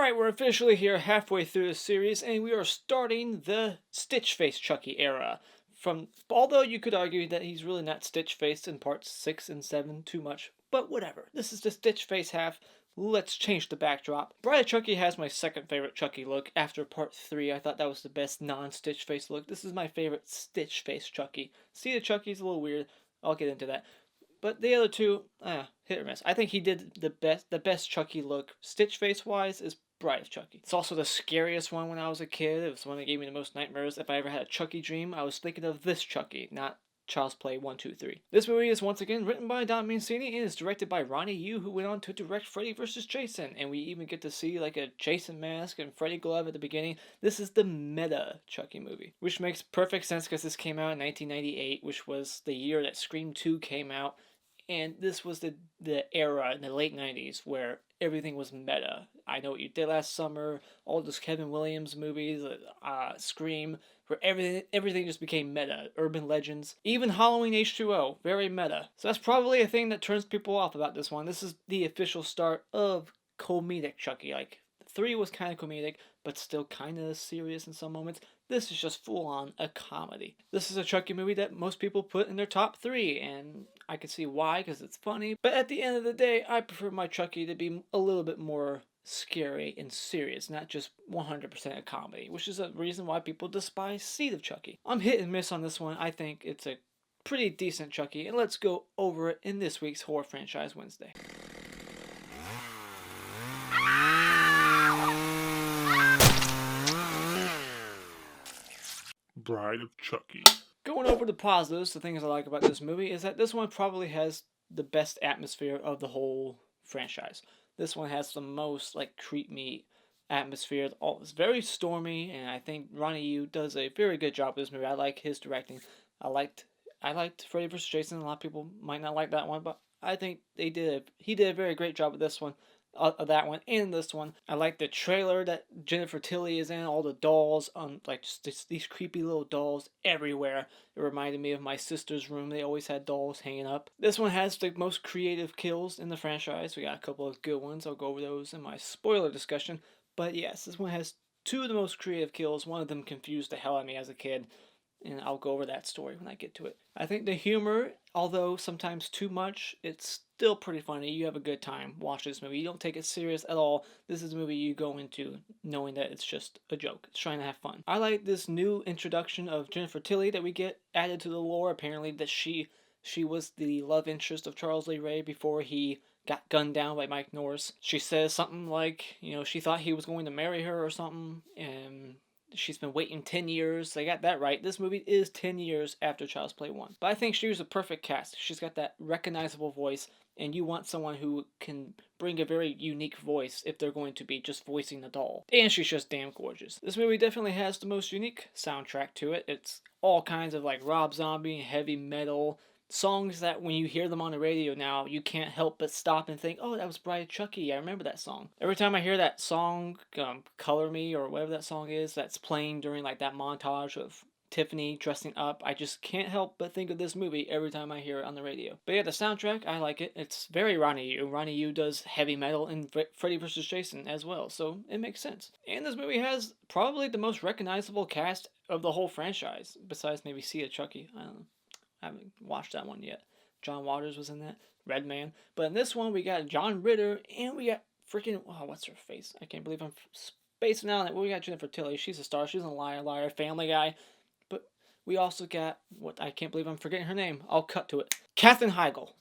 Alright, we're officially here halfway through the series, and we are starting the Stitch Face Chucky era. Although you could argue that he's really not Stitch Faced in parts 6 and 7 too much, but whatever. This is the Stitch Face half. Let's change the backdrop. Bride of Chucky has my second favorite Chucky look. After part 3, I thought that was the best non-Stitch Face look. This is my favorite Stitch Face Chucky. See, the Chucky's a little weird. I'll get into that. But the other two, hit or miss. I think he did the best Chucky look, Stitch Face wise, is Bride of Chucky. It's also the scariest one when I was a kid. It was the one that gave me the most nightmares. If I ever had a Chucky dream, I was thinking of this Chucky, not Child's Play 1, 2, 3. This movie is once again written by Don Mancini and is directed by Ronny Yu, who went on to direct Freddy vs. Jason. And we even get to see like a Jason mask and Freddy glove at the beginning. This is the meta Chucky movie, which makes perfect sense because this came out in 1998, which was the year that Scream 2 came out. And this was the era in the late 90s where everything was meta. I Know What You Did Last Summer, all those Kevin Williams movies, Scream, where everything just became meta. Urban Legends, even Halloween H2O, very meta. So that's probably a thing that turns people off about this one. This is the official start of comedic Chucky. Like, 3 was kind of comedic, but still kind of serious in some moments. This is just full-on a comedy. This is a Chucky movie that most people put in their top 3, and I can see why, because it's funny. But at the end of the day, I prefer my Chucky to be a little bit more scary and serious, not just 100% a comedy, which is a reason why people despise Seed of Chucky. I'm hit and miss on this one. I think it's a pretty decent Chucky, and let's go over it in this week's Horror Franchise Wednesday. Bride of Chucky. Going over the positives, the things I like about this movie is that this one probably has the best atmosphere of the whole franchise. This one has the most like creep me atmosphere. It's very stormy, and I think Ronny Yu does a very good job with this movie. I like his directing. I liked Freddy vs. Jason. A lot of people might not like that one, but I think he did a very great job with this one. Of that one and this one. I like the trailer that Jennifer Tilly is in, all the dolls, like just these creepy little dolls everywhere. It reminded me of my sister's room. They always had dolls hanging up. This one has the most creative kills in the franchise. We got a couple of good ones. I'll go over those in my spoiler discussion. But yes, this one has 2 of the most creative kills. One of them confused the hell out of me as a kid, and I'll go over that story when I get to it. I think the humor, although sometimes too much, it's still pretty funny. You have a good time watching this movie. You don't take it serious at all. This is a movie you go into knowing that it's just a joke. It's trying to have fun. I like this new introduction of Jennifer Tilly that we get added to the lore. Apparently that she was the love interest of Charles Lee Ray before he got gunned down by Mike Norris. She says something like, she thought he was going to marry her or something, and she's been waiting 10 years. They got that right. This movie is 10 years after Child's Play 1. But I think she was a perfect cast. She's got that recognizable voice, and you want someone who can bring a very unique voice if they're going to be just voicing the doll. And she's just damn gorgeous. This movie definitely has the most unique soundtrack to it. It's all kinds of like Rob Zombie, heavy metal, songs that when you hear them on the radio now, you can't help but stop and think, oh, that was Bride of Chucky. I remember that song. Every time I hear that song, Color Me, or whatever that song is, that's playing during like that montage of Tiffany dressing up, I just can't help but think of this movie every time I hear it on the radio. But yeah, the soundtrack, I like it. It's very Ronny Yu. Ronny Yu does heavy metal in Freddy vs. Jason as well, so it makes sense. And this movie has probably the most recognizable cast of the whole franchise, besides maybe Seed of Chucky. I don't know. I haven't watched that one yet. John Waters was in that. Redman. But in this one, we got John Ritter, and we got freaking, what's her face? I can't believe I'm spacing out on it. Well, we got Jennifer Tilly. She's a star. She's a liar, Family Guy. But we also got, I can't believe I'm forgetting her name. I'll cut to it. Katherine Heigl.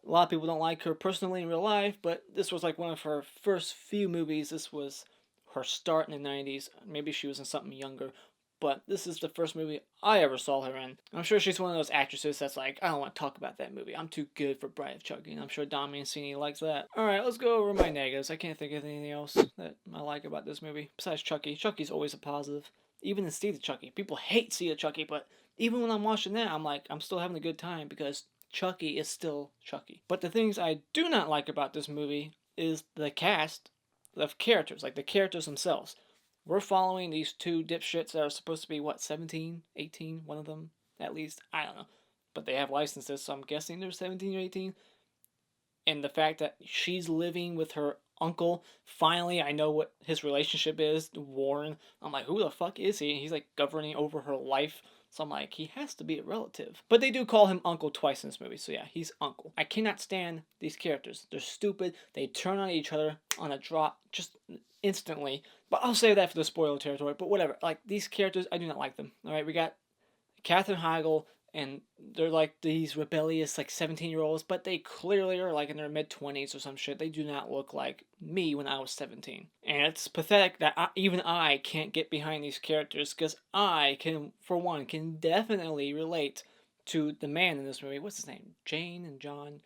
A lot of people don't like her personally in real life, but this was like one of her first few movies. This was her start in the 90s. Maybe she was in something younger. But this is the first movie I ever saw her in. I'm sure she's one of those actresses that's like, I don't want to talk about that movie. I'm too good for Bride of Chucky. And I'm sure Don Mancini likes that. Alright, let's go over my negatives. I can't think of anything else that I like about this movie. Besides Chucky. Chucky's always a positive. Even in Seed of Chucky. People hate Seed of Chucky, but even when I'm watching that, I'm still having a good time because Chucky is still Chucky. But the things I do not like about this movie is the cast of characters. Like the characters themselves. We're following these 2 dipshits that are supposed to be, 17, 18, one of them, at least. I don't know. But they have licenses, so I'm guessing they're 17 or 18. And the fact that she's living with her uncle. Finally, I know what his relationship is, Warren. I'm like, who the fuck is he? He's like governing over her life. So I'm like, he has to be a relative. But they do call him Uncle twice in this movie, so yeah, he's Uncle. I cannot stand these characters. They're stupid. They turn on each other on a drop just instantly. But I'll save that for the spoiler territory. But whatever. Like, these characters, I do not like them. Alright, we got Katherine Heigl, and they're like these rebellious, like 17-year-olds, but they clearly are like in their mid-20s or some shit. They do not look like me when I was 17. And it's pathetic that even I can't get behind these characters, because I can, for one, can definitely relate to the man in this movie. What's his name? Jane and John?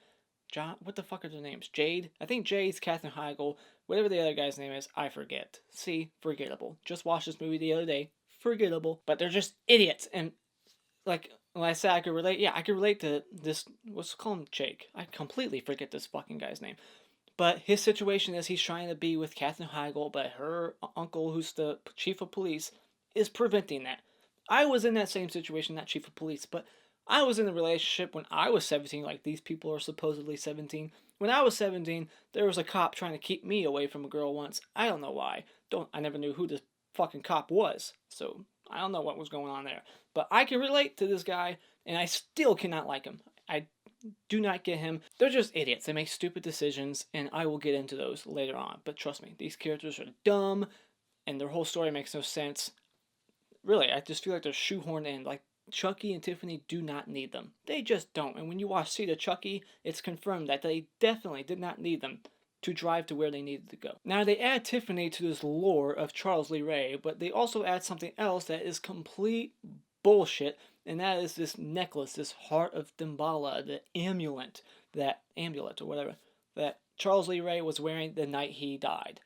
What the fuck are their names? Jade? I think Jade's Katherine Heigl. Whatever the other guy's name is, I forget. See? Forgettable. Just watched this movie the other day. Forgettable. But they're just idiots, and like when I said I could relate, yeah, I could relate to this. Let's call him Jake. I completely forget this fucking guy's name. But his situation is he's trying to be with Katherine Heigl, but her uncle, who's the chief of police, is preventing that. I was in that same situation, not chief of police, but I was in a relationship when I was 17, like these people are supposedly 17. When I was 17, there was a cop trying to keep me away from a girl once. I don't know why. I never knew who this fucking cop was, so I don't know what was going on there. But I can relate to this guy, and I still cannot like him. I do not get him. They're just idiots. They make stupid decisions, and I will get into those later on. But trust me, these characters are dumb, and their whole story makes no sense. Really, I just feel like they're shoehorned in. Like, Chucky and Tiffany do not need them. They just don't. And when you watch Seed of Chucky, it's confirmed that they definitely did not need them to drive to where they needed to go. Now, they add Tiffany to this lore of Charles Lee Ray, but they also add something else that is complete bullshit, and that is this necklace, this Heart of Damballa, the amulet or whatever, that Charles Lee Ray was wearing the night he died.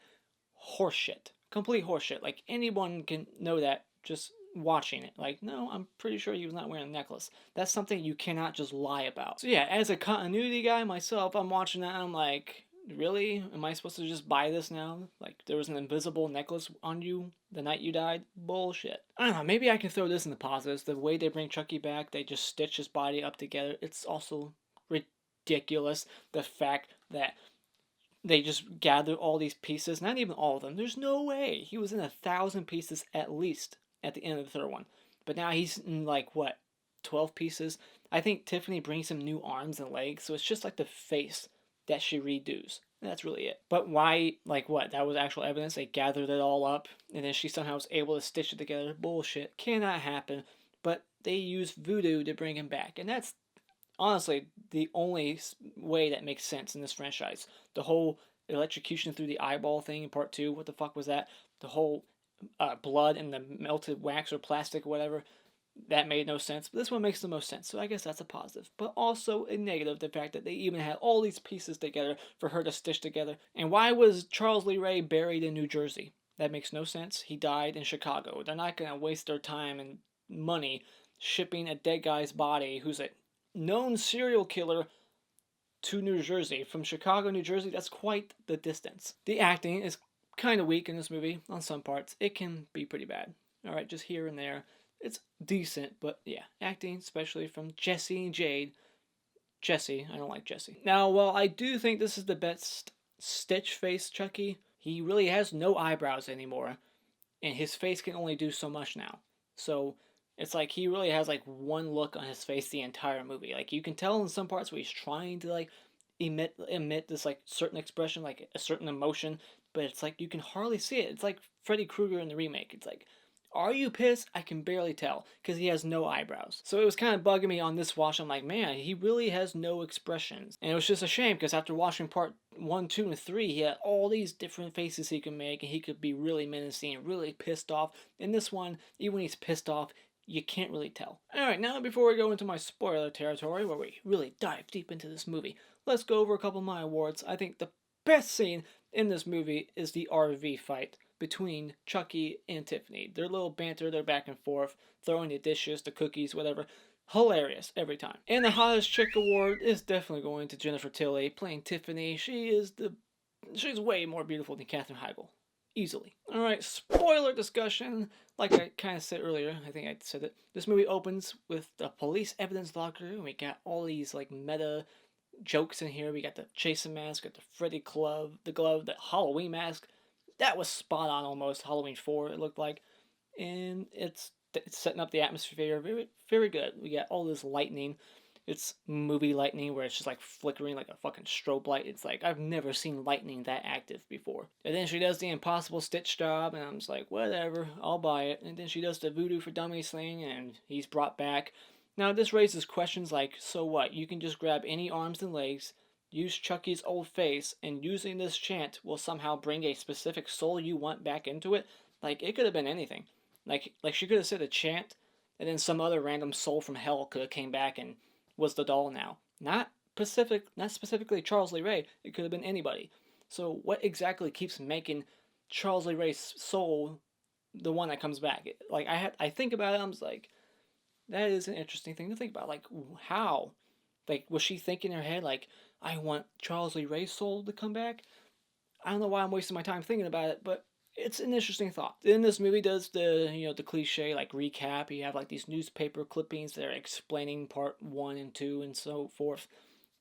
Horseshit. Complete horseshit. Like, anyone can know that just watching it. Like, no, I'm pretty sure he was not wearing a necklace. That's something you cannot just lie about. So yeah, as a continuity guy myself, I'm watching that and I'm like, really? Am I supposed to just buy this now? Like, there was an invisible necklace on you the night you died? Bullshit. I don't know, maybe I can throw this in the positives. The way they bring Chucky back, they just stitch his body up together. It's also ridiculous. The fact that they just gather all these pieces, not even all of them. There's no way. He was in 1,000 pieces at least at the end of the third one. But now he's in, like, what, 12 pieces? I think Tiffany brings him new arms and legs, so it's just like the face that she redoes. And that's really it. But why, like, what? That was actual evidence. They gathered it all up, and then she somehow was able to stitch it together. Bullshit. Cannot happen. But they use voodoo to bring him back. And that's honestly the only way that makes sense in this franchise. The whole electrocution through the eyeball thing in part 2, what the fuck was that? The whole blood and the melted wax or plastic or whatever, that made no sense. But this one makes the most sense, so I guess that's a positive. But also a negative, the fact that they even had all these pieces together for her to stitch together. And why was Charles Lee Ray buried in New Jersey? That makes no sense. He died in Chicago. They're not going to waste their time and money shipping a dead guy's body who's a known serial killer to New Jersey. From Chicago, New Jersey, that's quite the distance. The acting is kind of weak in this movie on some parts. It can be pretty bad. Alright, just here and there. It's decent, but yeah, acting, especially from Jessie and Jade. Jessie, I don't like Jessie. Now, while I do think this is the best Stitch face Chucky, he really has no eyebrows anymore, and his face can only do so much now. So it's like he really has like one look on his face the entire movie. Like, you can tell in some parts where he's trying to like emit this like certain expression, like a certain emotion, but it's like you can hardly see it. It's like Freddy Krueger in the remake. It's like, are you pissed? I can barely tell because he has no eyebrows. So it was kind of bugging me on this watch. I'm like, man, he really has no expressions. And it was just a shame because after watching part 1, 2, and 3, he had all these different faces he could make, and he could be really menacing and really pissed off. In this one, even when he's pissed off, you can't really tell. Alright, now before we go into my spoiler territory, where we really dive deep into this movie, let's go over a couple of my awards. I think the best scene in this movie is the RV fight between Chucky and Tiffany. Their little banter, their back and forth, throwing the dishes, the cookies, whatever. Hilarious every time. And the hottest chick award is definitely going to Jennifer Tilly playing Tiffany. She's way more beautiful than Katherine Heigl. Easily. Alright, spoiler discussion. Like I kind of said earlier, I think I said it. This movie opens with the police evidence locker, and we got all these like meta jokes in here. We got the Jason mask, got the Freddy glove, the Halloween mask. That was spot on almost. Halloween 4, it looked like. And it's setting up the atmosphere very, very good. We got all this lightning. It's movie lightning where it's just like flickering like a fucking strobe light. It's like I've never seen lightning that active before. And then she does the impossible Stitch job, and I'm just like, whatever, I'll buy it. And then she does the voodoo for dummies thing, and he's brought back. Now this raises questions like, so what? You can just grab any arms and legs, use Chucky's old face, and using this chant will somehow bring a specific soul you want back into it. Like it could have been anything. Like she could have said a chant, and then some other random soul from hell could have came back and was the doll now. Not specifically Charles Lee Ray. It could have been anybody. So what exactly keeps making Charles Lee Ray's soul the one that comes back? Like I think about it. I'm just like, that is an interesting thing to think about. Like how? Like was she thinking in her head like I want Charles Lee Ray's soul to come back? I don't know why I'm wasting my time thinking about it, but it's an interesting thought. Then this movie does the cliche like recap. You have like these newspaper clippings that are explaining part 1 and 2 and so forth,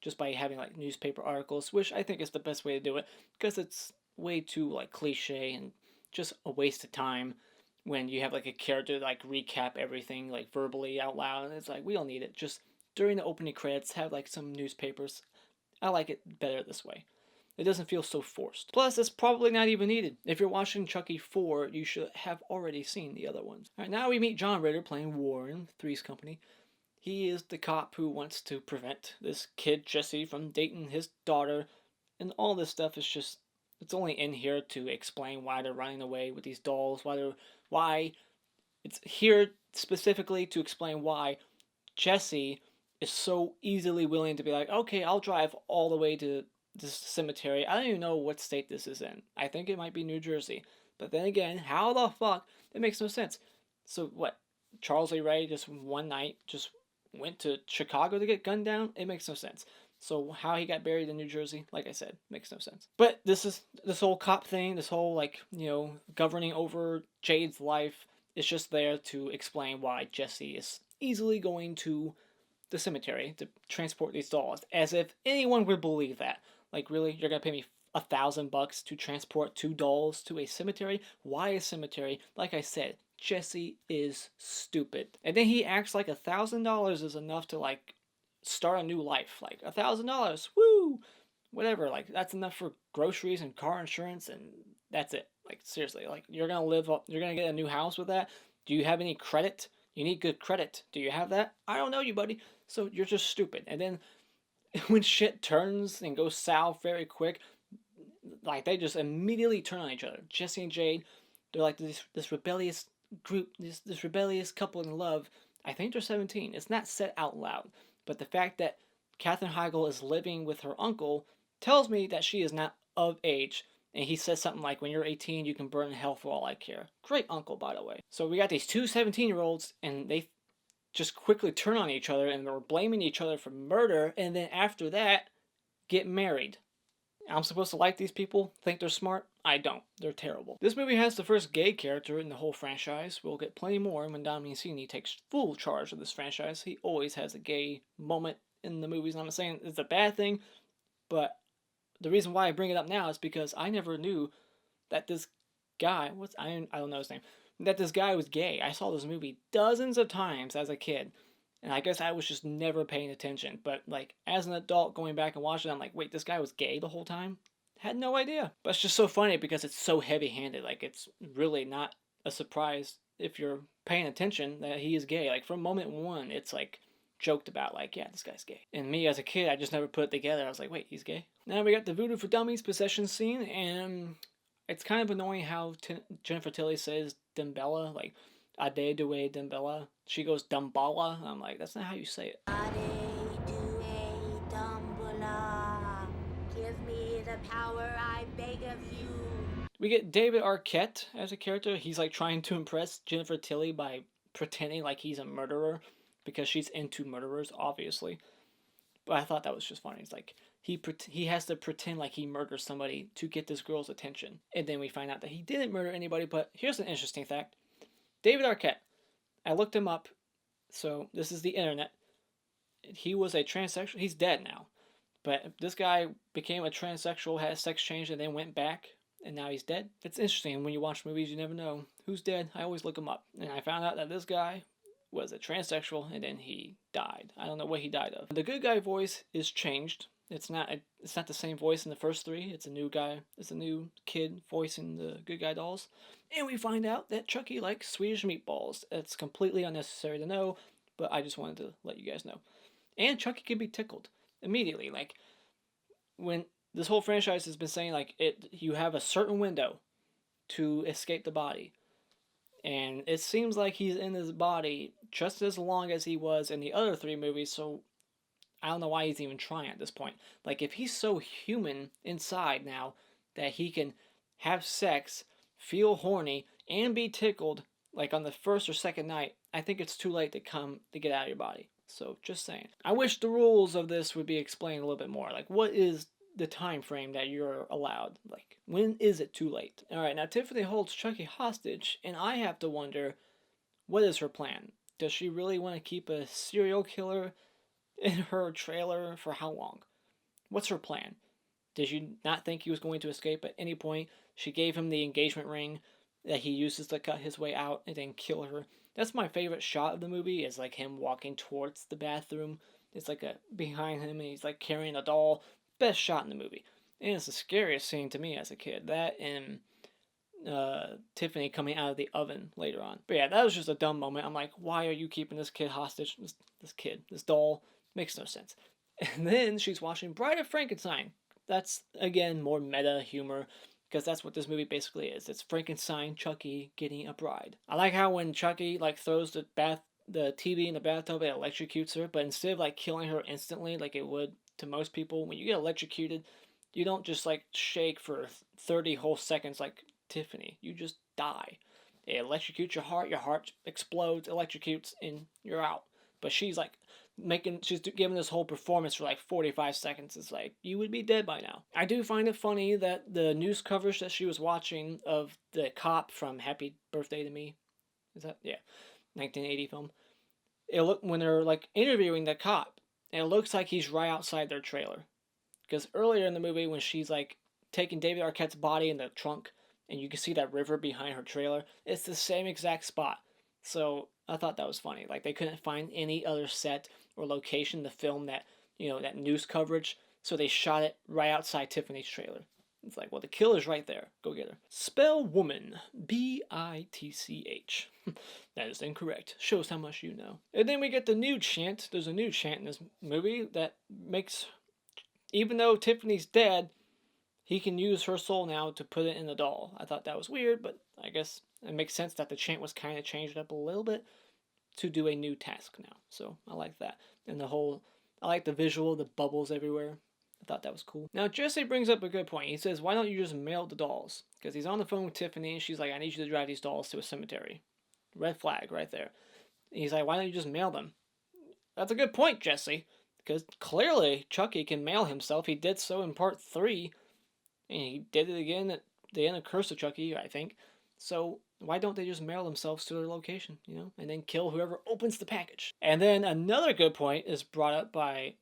just by having like newspaper articles, which I think is the best way to do it because it's way too like cliche and just a waste of time when you have like a character like recap everything like verbally out loud, and it's like we don't need it. Just during the opening credits, have like some newspapers. I like it better this way. It doesn't feel so forced. Plus, it's probably not even needed. If you're watching Chucky 4, you should have already seen the other ones. Alright, now we meet John Ritter playing Warren, Three's Company. He is the cop who wants to prevent this kid, Jesse, from dating his daughter. And all this stuff is just, it's only in here to explain why they're running away with these dolls, why it's here specifically to explain why Jesse is so easily willing to be like, okay, I'll drive all the way to this cemetery. I don't even know what state this is in. I think it might be New Jersey. But then again, how the fuck? It makes no sense. So what? Charles Lee Ray just one night just went to Chicago to get gunned down? It makes no sense. So how he got buried in New Jersey, like I said, makes no sense. But this whole cop thing, this whole like, governing over Jade's life is just there to explain why Jesse is easily going to the cemetery to transport these dolls. As if anyone would believe that. Like, really? You're gonna pay me $1,000 to transport 2 dolls to a cemetery? Why a cemetery? Like I said, Jesse is stupid. And then he acts like $1,000 is enough to, like, start a new life. Like, $1,000, woo! Whatever, like, that's enough for groceries and car insurance, and that's it. Like, seriously, like, you're gonna get a new house with that? Do you have any credit? You need good credit. Do you have that? I don't know you, buddy. So you're just stupid. And then when shit turns and goes south very quick, like they just immediately turn on each other. Jesse and Jade, they're like this rebellious group, this rebellious couple in love. I think they're 17. It's not said out loud, but the fact that Katherine Heigl is living with her uncle tells me that she is not of age. And he says something like, when you're 18, you can burn in hell for all I care. Great uncle, by the way. So we got these two 17-year-olds, and they just quickly turn on each other, and they're blaming each other for murder, and then after that, get married. I'm supposed to like these people, think they're smart? I don't. They're terrible. This movie has the first gay character in the whole franchise. We'll get plenty more when Don Mancini takes full charge of this franchise. He always has a gay moment in the movies, and I'm not saying it's a bad thing, but the reason why I bring it up now is because I never knew that this guy, I don't know his name, that this guy was gay. I saw this movie dozens of times as a kid, and I guess I was just never paying attention. But like as an adult going back and watching it, I'm like, wait, this guy was gay the whole time? Had no idea. But it's just so funny because it's so heavy-handed. Like it's really not a surprise if you're paying attention that he is gay. Like from moment one, it's like joked about, like, yeah, this guy's gay. And me as a kid, I just never put it together. I was like, wait, he's gay? Now we got the Voodoo for Dummies possession scene, and it's kind of annoying how Jennifer Tilly says Dembella, like, Ade Due Dembella. She goes Dumbala. I'm like, that's not how you say it. Ade Due Dumbala. Give me the power, I beg of you. We get David Arquette as a character. He's like trying to impress Jennifer Tilly by pretending like he's a murderer because she's into murderers, obviously. But I thought that was just funny. It's like he has to pretend like he murdered somebody to get this girl's attention. And then we find out that he didn't murder anybody. But here's an interesting fact. David Arquette. I looked him up. So this is the internet. He was a transsexual. He's dead now. But this guy became a transsexual, had a sex change, and then went back, and now he's dead. It's interesting. When you watch movies, you never know who's dead. I always look him up. And I found out that this guy was a transsexual, and then he died. I don't know what he died of. The good guy voice is changed. It's not the same voice in the first three. It's a new guy. It's a new kid voicing the good guy dolls. And we find out that Chucky likes Swedish meatballs. It's completely unnecessary to know, but I just wanted to let you guys know. And Chucky can be tickled immediately. Like, when this whole franchise has been saying, like, you have a certain window to escape the body. And it seems like he's in his body just as long as he was in the other three movies, so I don't know why he's even trying at this point. Like, if he's so human inside now that he can have sex, feel horny, and be tickled, like on the first or second night, I think it's too late to get out of your body. So, just saying. I wish the rules of this would be explained a little bit more. Like, what is the time frame that you're allowed? Like, when is it too late? Alright, now Tiffany holds Chucky hostage, and I have to wonder, what is her plan? Does she really want to keep a serial killer in her trailer for how long? What's her plan? Did you not think he was going to escape at any point? She gave him the engagement ring that he uses to cut his way out and then kill her. That's my favorite shot of the movie, is like him walking towards the bathroom. It's like behind him, and he's like carrying a doll. Best shot in the movie. And it's the scariest scene to me as a kid. That and Tiffany coming out of the oven later on. But yeah, that was just a dumb moment. I'm like, why are you keeping this kid hostage? This doll, makes no sense. And then she's watching Bride of Frankenstein. That's, again, more meta humor, because that's what this movie basically is. It's Frankenstein, Chucky getting a bride. I like how when Chucky like throws the TV in the bathtub, it electrocutes her, but instead of like killing her instantly like it would to most people, when you get electrocuted, you don't just like shake for 30 whole seconds like Tiffany. You just die. It electrocutes your heart explodes, electrocutes, and you're out. But she's like she's giving this whole performance for like 45 seconds. It's like, you would be dead by now. I do find it funny that the news coverage that she was watching of the cop from Happy Birthday to Me, is that, yeah, 1980 film, when they're like interviewing the cop, and it looks like he's right outside their trailer. Because earlier in the movie, when she's like taking David Arquette's body in the trunk, and you can see that river behind her trailer, it's the same exact spot. So I thought that was funny. Like, they couldn't find any other set or location to film that, that news coverage, so they shot it right outside Tiffany's trailer. It's like, well, the killer's right there. Go get her. Spell woman. B-I-T-C-H. That is incorrect. Shows how much you know. And then we get the new chant. There's a new chant in this movie that makes, even though Tiffany's dead, he can use her soul now to put it in the doll. I thought that was weird, but I guess it makes sense that the chant was kind of changed up a little bit to do a new task now. So I like that. And I like the visual, the bubbles everywhere. I thought that was cool. Now, Jesse brings up a good point. He says, why don't you just mail the dolls? Because he's on the phone with Tiffany, and she's like, I need you to drive these dolls to a cemetery. Red flag right there. And he's like, why don't you just mail them? That's a good point, Jesse. Because clearly, Chucky can mail himself. He did so in part 3. And he did it again at the end of Curse of Chucky, I think. So why don't they just mail themselves to their location, and then kill whoever opens the package? And then another good point is brought up by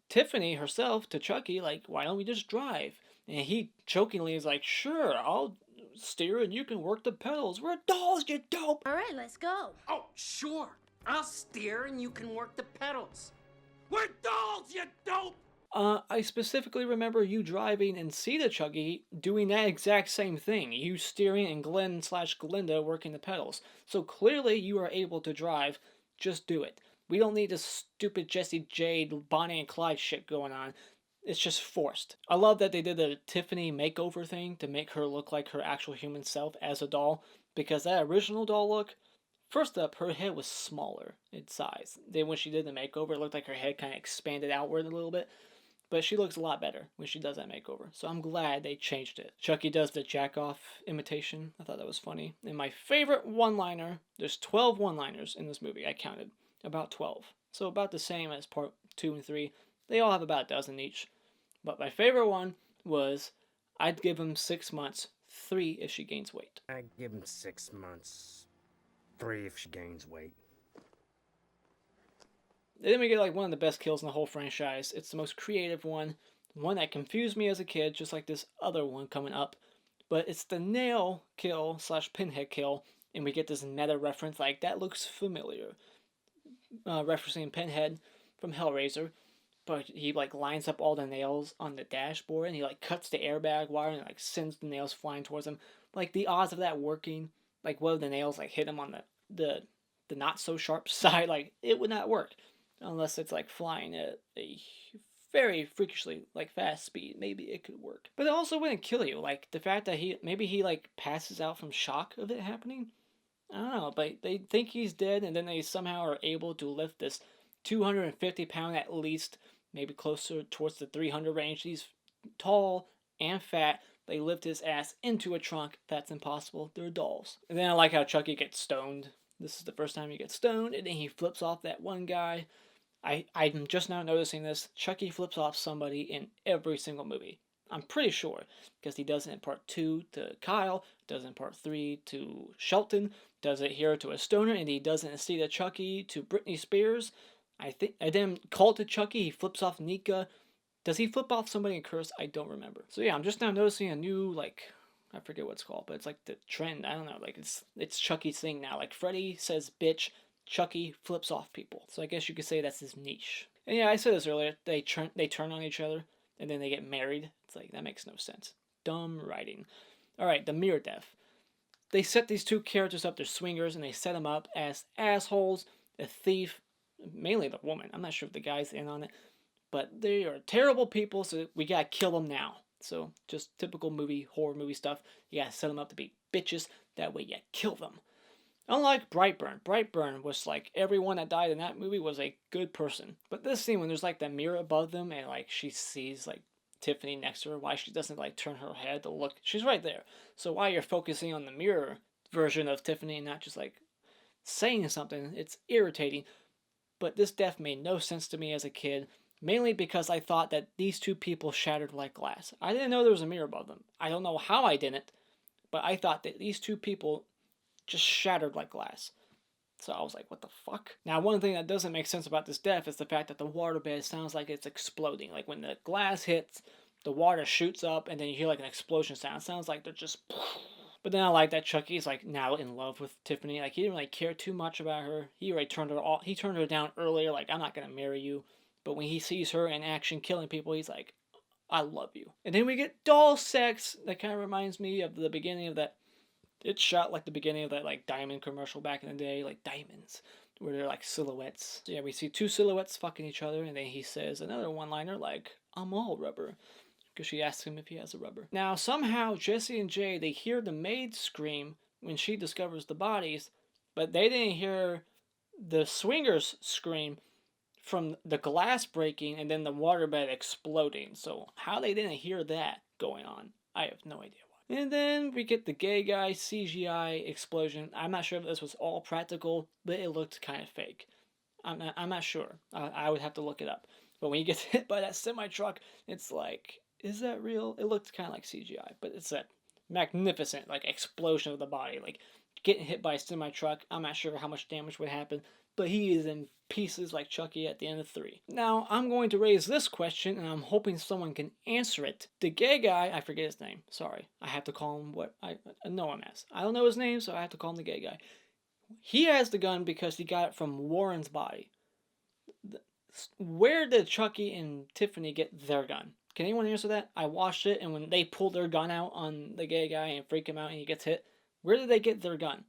Tiffany herself to Chucky, like, why don't we just drive? And he jokingly is like, sure, I'll steer and you can work the pedals. We're dolls, you dope! All right, let's go. Oh, sure. I'll steer and you can work the pedals. We're dolls, you dope! I specifically remember you driving and Sita Chucky doing that exact same thing. You steering and Glenn/Glinda working the pedals. So clearly you are able to drive. Just do it. We don't need this stupid Jessie Jade, Bonnie and Clyde shit going on. It's just forced. I love that they did the Tiffany makeover thing to make her look like her actual human self as a doll. Because that original doll look, first up, her head was smaller in size. Then when she did the makeover, it looked like her head kind of expanded outward a little bit. But she looks a lot better when she does that makeover. So I'm glad they changed it. Chucky does the jack-off imitation. I thought that was funny. And my favorite one-liner, there's 12 one-liners in this movie. I counted. About 12. So about the same as part 2 and 3. They all have about a dozen each. But my favorite one was, I'd give him 6 months, 3 if she gains weight. I'd give him 6 months, 3 if she gains weight. And then we get like one of the best kills in the whole franchise. It's the most creative one that confused me as a kid, just like this other one coming up. But it's the nail kill slash pinhead kill, and we get this meta reference like that looks familiar, referencing Pinhead from Hellraiser. But he like lines up all the nails on the dashboard, and he like cuts the airbag wire and like sends the nails flying towards him. Like the odds of that working, like whether the nails like hit him on the not so sharp side, like it would not work unless it's like flying at a very freakishly like fast speed. Maybe it could work, but it also wouldn't kill you. Like the fact that he like passes out from shock of it happening. I don't know, but they think he's dead, and then they somehow are able to lift this 250-pound at least, maybe closer towards the 300 range. He's tall and fat. They lift his ass into a trunk. That's impossible. They're dolls. And then I like how Chucky gets stoned. This is the first time he gets stoned, and then he flips off that one guy. I'm just now noticing this. Chucky flips off somebody in every single movie. I'm pretty sure, because he does it in part 2 to Kyle, does it in part 3 to Shelton, does it here to a stoner, and he does it in Seed of Chucky to Britney Spears. I think I didn't call it to Chucky. He flips off Nika. Does he flip off somebody in Curse? I don't remember. So yeah, I'm just now noticing a new like I forget what it's called, but it's like the trend. I don't know. Like it's Chucky's thing now. Like Freddy says bitch, Chucky flips off people. So I guess you could say that's his niche. And yeah, I said this earlier. They turn on each other and then they get married. It's like that makes no sense. Dumb writing. All right, the mirror death. They set these two characters up. They're swingers, and they set them up as assholes. A thief, mainly the woman. I'm not sure if the guy's in on it, but they are terrible people. So we gotta kill them now. So just typical horror movie stuff. You gotta set them up to be bitches. That way you kill them. Unlike Brightburn. Brightburn was like everyone that died in that movie was a good person. But this scene when there's like the mirror above them and like she sees like Tiffany next to her, why she doesn't like turn her head to look, she's right there. So why you're focusing on the mirror version of Tiffany and not just like saying something, it's irritating. But this death made no sense to me as a kid, mainly because I thought that these two people shattered like glass. I didn't know there was a mirror above them. I don't know how I didn't, but I thought that these two people just shattered like glass. So I was like, what the fuck? Now, one thing that doesn't make sense about this death is the fact that the waterbed sounds like it's exploding. Like when the glass hits, the water shoots up, and then you hear like an explosion sound. It sounds like they're just... But then I like that Chucky's like now in love with Tiffany. Like he didn't really care too much about her. He already turned her off. He turned her down earlier. Like, I'm not gonna marry you. But when he sees her in action killing people, he's like, I love you. And then we get doll sex. That kind of reminds me of the beginning of that. It's shot like the beginning of that like diamond commercial back in the day, like diamonds, where they're like silhouettes. So yeah, we see two silhouettes fucking each other, and then he says another one-liner like, I'm all rubber. Because she asks him if he has a rubber. Now, somehow, Jessie and Jay, they hear the maid scream when she discovers the bodies, but they didn't hear the swingers scream from the glass breaking and then the waterbed exploding. So how they didn't hear that going on, I have no idea. And then we get the gay guy CGI explosion. I'm not sure if this was all practical, but it looked kind of fake. I'm not sure. I would have to look it up. But when he gets hit by that semi-truck, it's like, is that real? It looked kind of like CGI, but it's that magnificent like explosion of the body. Like getting hit by a semi-truck, I'm not sure how much damage would happen, but he is in pieces like Chucky at the end of 3. Now, I'm going to raise this question, and I'm hoping someone can answer it. The gay guy, I forget his name, sorry. I have to call him what I know him as. I don't know his name, so I have to call him the gay guy. He has the gun because he got it from Warren's body. Where did Chucky and Tiffany get their gun? Can anyone answer that? I watched it, and when they pulled their gun out on the gay guy and freak him out and he gets hit, where did they get their gun?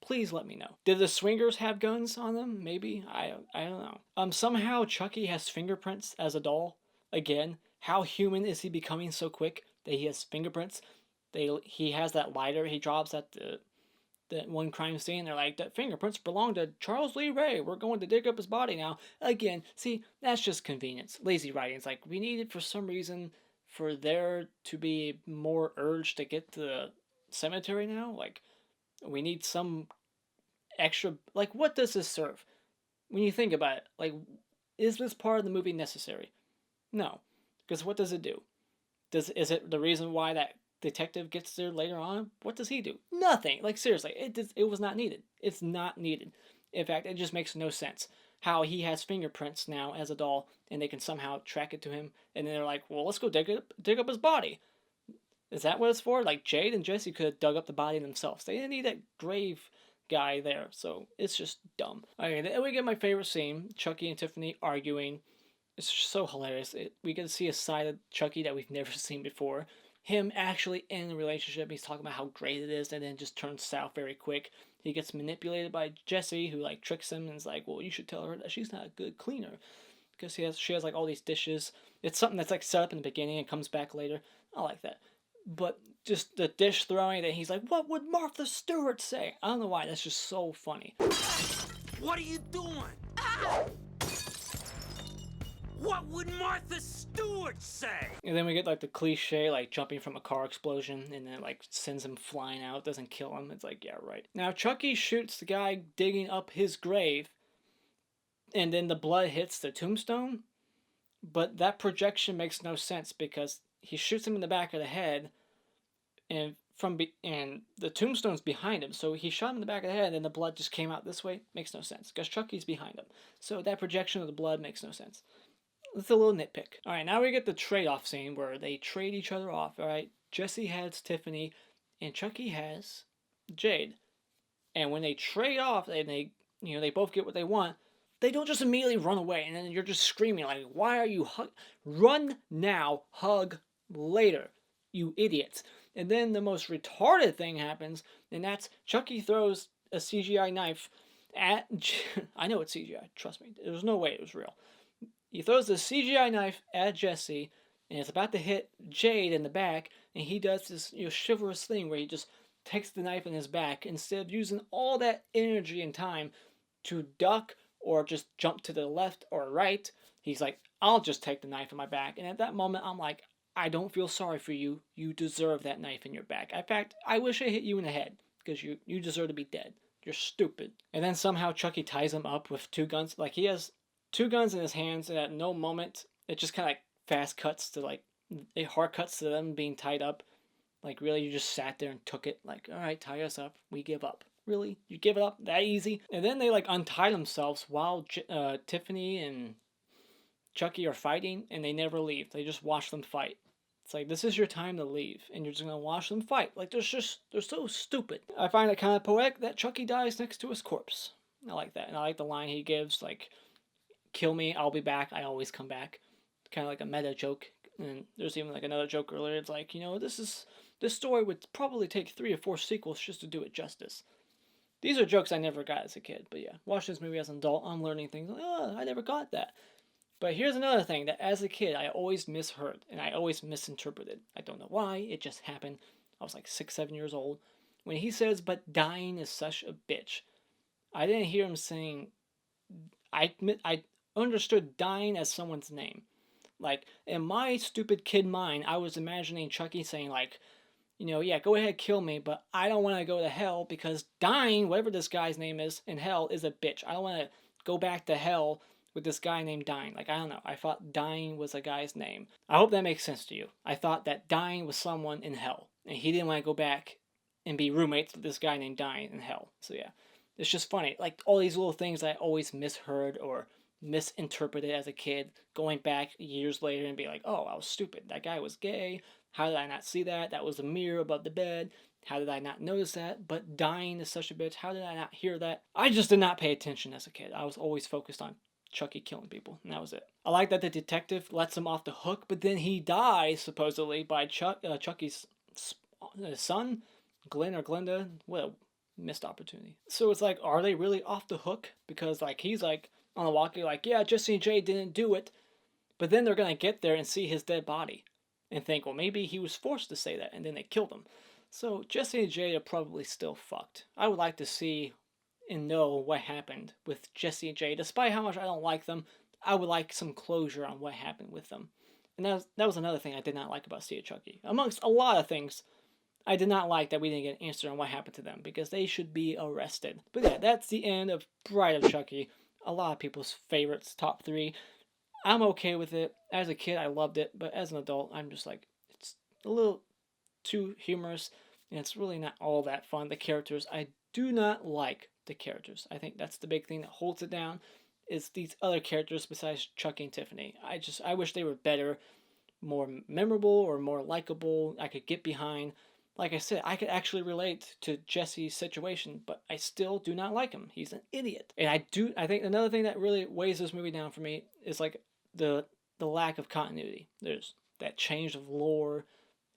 Please let me know. Did the swingers have guns on them? Maybe. I don't know. Somehow Chucky has fingerprints as a doll. Again, how human is he becoming so quick that he has fingerprints? He has that lighter he drops at that one crime scene. They're like, that fingerprints belong to Charles Lee Ray. We're going to dig up his body now. Again, see, that's just convenience. Lazy writing. It's like, we needed for some reason for there to be more urge to get to the cemetery now. Like, we need some extra, like, what does this serve? When you think about it, like, is this part of the movie necessary? No. Because what does it do? Is it the reason why that detective gets there later on? What does he do? Nothing. Like, seriously, it was not needed. It's not needed. In fact, it just makes no sense. how he has fingerprints now as a doll, and they can somehow track it to him. And then they're like, well, let's go dig up his body. Is that what it's for? Like, Jade and Jessie could have dug up the body themselves. They didn't need that grave guy there, so it's just dumb. Okay, then we get my favorite scene, Chucky and Tiffany arguing. It's so hilarious. We get to see a side of Chucky that we've never seen before. Him actually in a relationship, he's talking about how great it is, and then just turns south very quick. He gets manipulated by Jessie, who like tricks him and is like, well, you should tell her that she's not a good cleaner. Because she has like all these dishes. It's something that's like set up in the beginning and comes back later. I like that. But just the dish throwing, that he's like, what would Martha Stewart say? I don't know why, that's just so funny. What are you doing? What would Martha Stewart say? And then we get like the cliche, like jumping from a car explosion, and then like sends him flying out, doesn't kill him. It's like, yeah, right. Now Chucky shoots the guy digging up his grave, and then the blood hits the tombstone. But that projection makes no sense because he shoots him in the back of the head, and and the tombstone's behind him. So he shot him in the back of the head, and the blood just came out this way. Makes no sense because Chucky's behind him. So that projection of the blood makes no sense. It's a little nitpick. All right, now we get the trade-off scene where they trade each other off. All right, Jessie has Tiffany, and Chucky has Jade. And when they trade off, and they both get what they want, they don't just immediately run away, and then you're just screaming like, "Why are you run now, hug later, you idiots!" And then the most retarded thing happens, and that's Chucky throws a CGI knife at. I know it's CGI. Trust me. There's no way it was real. He throws the CGI knife at Jessie, and it's about to hit Jade in the back, and he does this chivalrous thing where he just takes the knife in his back instead of using all that energy and time to duck or just jump to the left or right. He's like, I'll just take the knife in my back. And at that moment, I'm like, I don't feel sorry for you. You deserve that knife in your back. In fact, I wish I hit you in the head because you deserve to be dead. You're stupid. And then somehow Chucky ties him up with two guns. Like, he has two guns in his hands, and at no moment it just kind of like fast cuts to like it hard cuts to them being tied up. Like, really, you just sat there and took it. Like, all right, tie us up. We give up. Really, you give it up that easy? And then they like untie themselves while Tiffany and Chucky are fighting, and they never leave. They just watch them fight. It's like, this is your time to leave, and you're just gonna watch them fight. Like, they're so stupid. I find it kind of poetic that Chucky dies next to his corpse. I like that, and I like the line he gives, like, "Kill me, I'll be back, I always come back." Kind of like a meta joke. And there's even like another joke earlier. It's like, this story would probably take 3 or 4 sequels just to do it justice. These are jokes I never got as a kid, but yeah, watching this movie as an adult, I'm learning things. Like, oh, I never got that. But here's another thing that as a kid I always misheard and I always misinterpreted. I don't know why, it just happened. I was like 6, 7 years old. When he says, "But dying is such a bitch," I didn't hear him saying. I understood dying as someone's name. Like, in my stupid kid mind, I was imagining Chucky saying, like, yeah, go ahead, kill me, but I don't want to go to hell because dying, whatever this guy's name is, in hell is a bitch. I don't want to go back to hell with this guy named Dying. Like, I don't know. I thought Dying was a guy's name. I hope that makes sense to you. I thought that Dying was someone in hell, and he didn't want to go back and be roommates with this guy named Dying in hell. So yeah, it's just funny. Like, all these little things I always misheard or misinterpreted as a kid, going back years later and be like, oh, I was stupid. That guy was gay. How did I not see that? That was a mirror above the bed. How did I not notice that? But dying is such a bitch. How did I not hear that? I just did not pay attention as a kid. I was always focused on Chucky killing people, and that was it. I like that the detective lets him off the hook, but then he dies, supposedly, by Chucky's son, Glenn or Glenda. What a missed opportunity. So it's like, are they really off the hook? Because, like, he's like, on the walkie, like, yeah, Jessie and Jade didn't do it. But then they're going to get there and see his dead body and think, well, maybe he was forced to say that, and then they killed him. So Jessie and Jade are probably still fucked. I would like to see and know what happened with Jessie and Jade. Despite how much I don't like them, I would like some closure on what happened with them. And that was another thing I did not like about Sea of Chucky. Amongst a lot of things, I did not like that we didn't get an answer on what happened to them, because they should be arrested. But yeah, that's the end of Bride of Chucky. A lot of people's favorites, top 3. I'm okay with it. As a kid, I loved it, but as an adult, I'm just like, it's a little too humorous, and it's really not all that fun. The characters, I do not like the characters. I think that's the big thing that holds it down. is these other characters besides Chucky and Tiffany. I wish they were better, more memorable or more likable. I could get behind. Like I said, I could actually relate to Jesse's situation, but I still do not like him. He's an idiot. And I think another thing that really weighs this movie down for me is like the lack of continuity. There's that change of lore,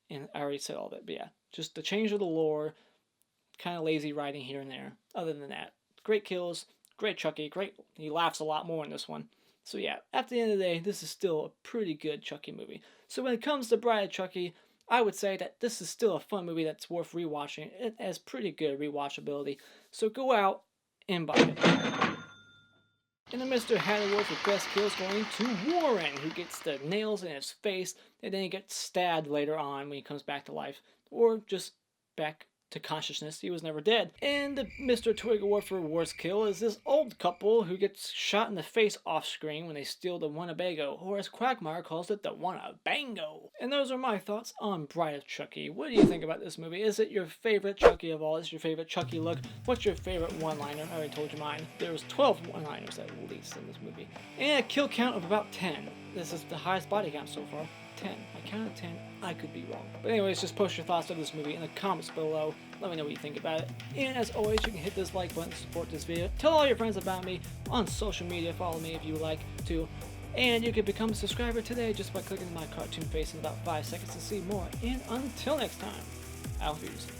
and I already said all that, but yeah, just the change of the lore, kind of lazy writing here and there. Other than that, great kills, great Chucky, great. He laughs a lot more in this one. So yeah, at the end of the day, this is still a pretty good Chucky movie. So when it comes to Bride of Chucky, I would say that this is still a fun movie that's worth rewatching. It has pretty good rewatchability. So go out and buy it. And the Mr. Hat Award for Best Kills going to Warren, who gets the nails in his face, and then he gets stabbed later on when he comes back to life. Or just back to consciousness. He was never dead. And the Mr. Twig Award for Worst Kill is this old couple who gets shot in the face off screen when they steal the Winnebago, or as Quagmire calls it, the Wannabango. And those are my thoughts on Bride of Chucky. What do you think about this movie? Is it your favorite Chucky of all? Is it your favorite Chucky look? What's your favorite one-liner? I already told you mine. There was 12 one-liners at least in this movie. And a kill count of about 10. This is the highest body count so far. 10. I counted 10. I could be wrong. But anyways, just post your thoughts on this movie in the comments below. Let me know what you think about it. And as always, you can hit this like button to support this video. Tell all your friends about me on social media. Follow me if you would like to. And you can become a subscriber today just by clicking my cartoon face in about 5 seconds to see more. And until next time, auf Wiedersehen.